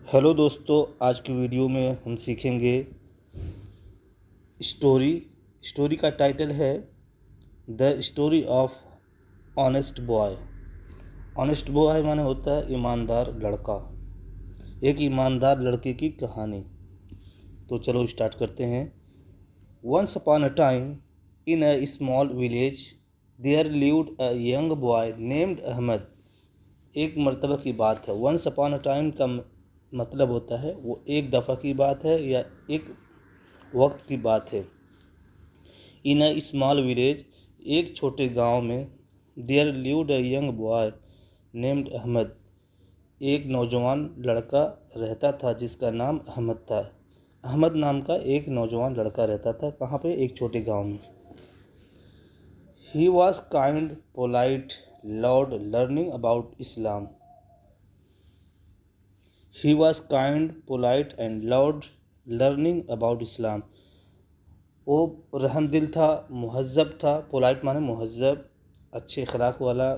Hello दोस्तों, आज की वीडियो में हम सीखेंगे स्टोरी का टाइटल है the story of honest boy. Honest boy माने होता है ईमानदार लड़का, एक ईमानदार लड़के की कहानी। तो चलो स्टार्ट करते हैं। Once upon a time in a small village there lived a young boy named Ahmed. एक मर्तबा की बात है। वंस अपॉन अ टाइम का मतलब होता है वो एक दफ़ा की बात है या एक वक्त की बात है। इन अ स्मॉल विलेज, एक छोटे गांव में, there lived a young boy named Ahmed. एक नौजवान लड़का रहता था जिसका नाम अहमद था। अहमद नाम का एक नौजवान लड़का रहता था। कहाँ पे? एक छोटे गांव में। ही was kind, polite, loved learning about Islam. He was kind, polite and loved learning about Islam. वो रहमदिल था, मुहज़्ज़ब था। पोलाइट माने मुहज़्ज़ब, अच्छे अखलाक वाला।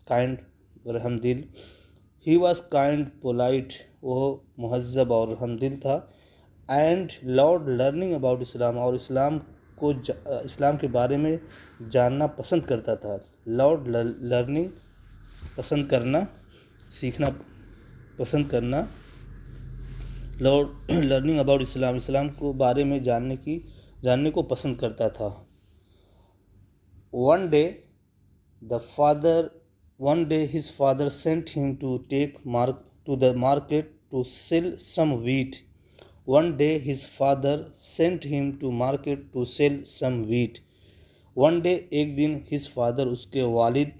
काइंड, रहमदिल। ही वॉज काइंड, पोलाइट, वो मुहज़्ज़ब और रहमदिल था। And loved learning about Islam, और इस्लाम के बारे में जानना पसंद करता था। लव्ड लर्निंग, पसंद करना, सीखना, पसंद करना। लर्निंग अबाउट इस्लाम, इस्लाम को बारे में जानने को पसंद करता था। One day his father sent him to the market to sell some wheat. One day his father sent him to market to sell some wheat. One day, एक दिन, हिज फादर, उसके वालिद,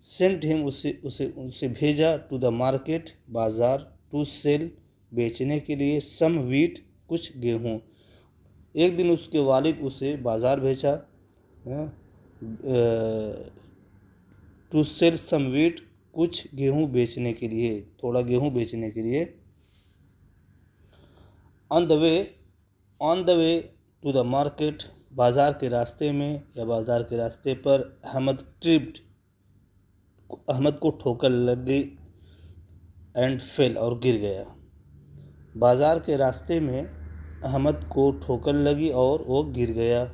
सेंट हिम, उसे भेजा, to the market, बाजार, to cell, बेचने के लिए, सम व्हीट, कुछ गेहूँ। एक दिन उसके वालिद उसे बाज़ार भेजा, टू सेल सम व्हीट, कुछ गेहूँ बेचने के लिए, थोड़ा गेहूँ बेचने के लिए। On the way to the market, बाज़ार के रास्ते में या बाज़ार के रास्ते पर, अहमद को ठोकर लग गई एंड फेल, और गिर गया। बाज़ार के रास्ते में अहमद को ठोकर लगी और वो गिर गया।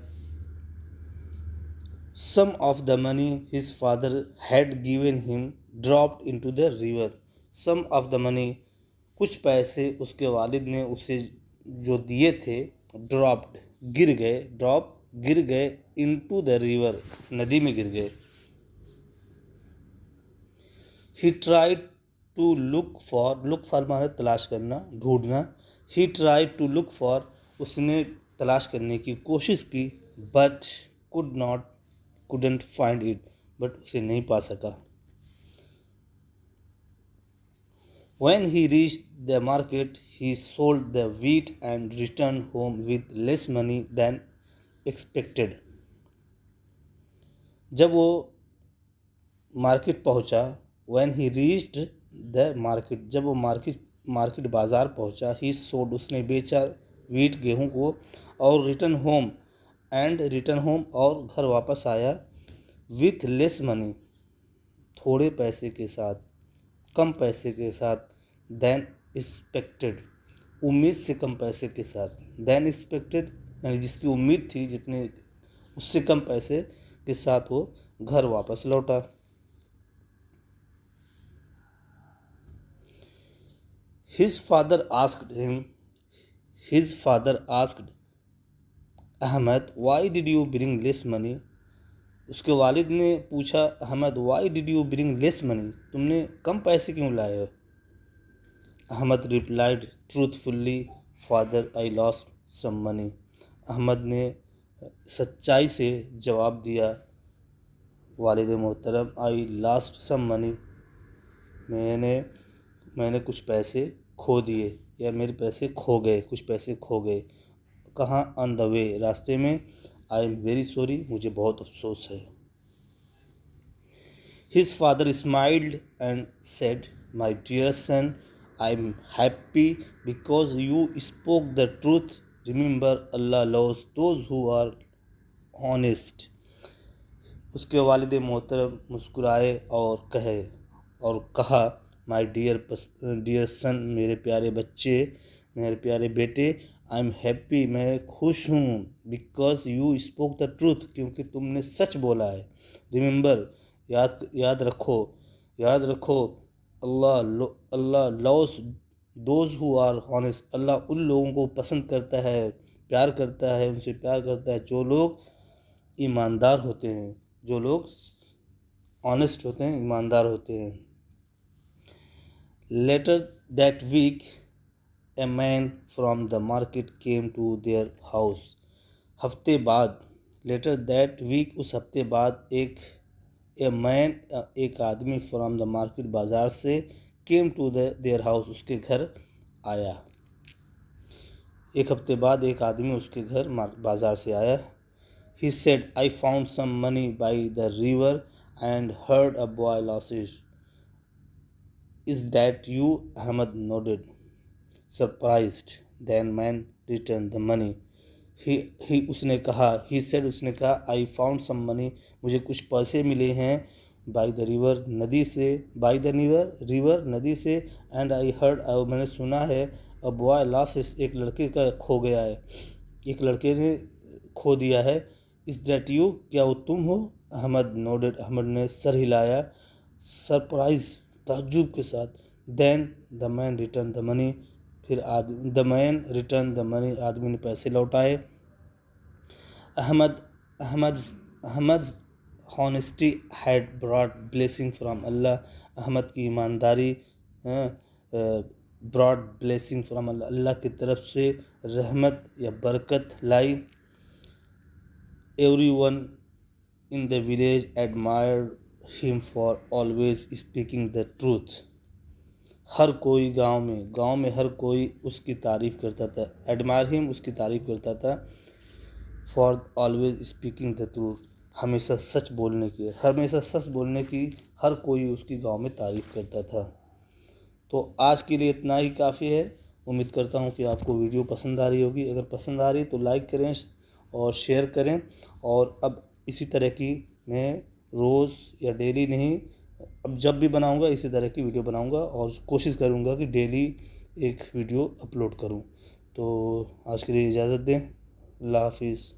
Some of the money his father had given him dropped into the river. Some of the money, कुछ पैसे उसके वालिद ने उसे जो दिए थे, गिर गए इनटू द रिवर, नदी में गिर गए। He tried to look for माने तलाश करना, ढूंढना। He tried to look for, उसने तलाश करने की कोशिश की। But couldn't find it, but उसे नहीं पा सका। When he reached the market, he sold the wheat and returned home with less money than expected. जब वो मार्केट पहुंचा, when he reached the market, जब वो मार्केट बाज़ार पहुंचा, he sold, उसने बेचा, wheat, गेहूं को, और रिटर्न होम, और घर वापस आया, with less money, थोड़े पैसे के साथ, कम पैसे के साथ, देन एक्सपेक्टेड, उम्मीद से कम पैसे के साथ। देन एक्सपेक्टेड यानी जिसकी उम्मीद थी, जितने उससे कम पैसे के साथ वो घर वापस लौटा। His father asked Ahmed, why did you bring less money. उसके वालिद ने पूछा, Ahmed, why did you bring less money, तुमने कम पैसे क्यों लाए हो। Ahmed replied truthfully, father, I lost some money. Ahmed ने सच्चाई से जवाब दिया, वालिद मोहतरम, आई लॉस्ट सम मनी, मैंने कुछ पैसे खो दिए, या मेरे पैसे खो गए, कुछ पैसे खो गए। कहाँ? ऑन द वे, रास्ते में। आई एम वेरी सॉरी, मुझे बहुत अफसोस है। His father smiled and said, my dear son, I am happy because you spoke the truth. Remember, Allah loves those who are honest. उसके वालिद मोहतरम मुस्कुराए और कहा, مائی ڈیئر سن، میرے پیارے بچے، میرے پیارے بیٹے، آئی ایم ہیپی، میں خوش ہوں، because you spoke the truth, کیونکہ تم نے سچ بولا ہے. ریممبر، یاد رکھو، اللہ لوز دوز ہو آر ہانیسٹ، اللہ ان لوگوں کو پسند کرتا ہے، پیار کرتا ہے، ان سے پیار کرتا ہے جو لوگ ایماندار ہوتے ہیں، جو لوگ آنیسٹ ہوتے ہیں، ایماندار ہوتے ہیں. Later that week a man from the market came to their house. ہفتے بعد، لیٹر دیٹ ویک، اس ہفتے بعد، ایک آدمی فرام دا مارکیٹ، بازار سے، کیم ٹو دیئر ہاؤس، اس کے گھر آیا. ایک ہفتے بعد ایک آدمی اس کے گھر بازار سے آیا. He said, I found some money by the river and heard a boy laughing. Is that you? Ahmed nodded, surprised. Then man returned the money. اس نے کہا, I found some money, مجھے کچھ پیسے ملے ہیں, by the river, ندی سے, and I heard, میں نے سنا ہے, a boy lost, ایک لڑکے کا کھو گیا ہے, ایک لڑکے نے کھو دیا ہے. Is that you? کیا وہ تم ہو؟ احمد nodded, احمد نے سر ہلایا, surprise, تعجب کے ساتھ. Then the man returned the money, پھر the man returned the money, آدمی نے پیسے لوٹائے. Ahmed's honesty had brought blessing from Allah. Ahmad کی ایمانداری brought blessing from Allah, اللہ کی طرف سے رحمت یا برکت لائی. Everyone in the village admired him for always speaking the truth. ہر کوئی گاؤں میں ہر کوئی اس کی تعریف کرتا تھا. admire him، اس کی تعریف کرتا تھا. for always speaking the truth، ہمیشہ سچ بولنے کی ہر کوئی اس کی گاؤں میں تعریف کرتا تھا. تو آج کے لیے اتنا ہی کافی ہے. امید کرتا ہوں کہ آپ کو ویڈیو پسند آ رہی ہوگی. اگر پسند آ رہی تو لائک کریں اور شیئر کریں. اور اب اسی طرح کی میں روز یا ڈیلی نہیں، اب جب بھی بناؤں گا اسی طرح کی ویڈیو بناؤں گا، اور کوشش کروں گا کہ ڈیلی ایک ویڈیو اپلوڈ کروں. تو آج کے لیے اجازت دیں. اللہ حافظ.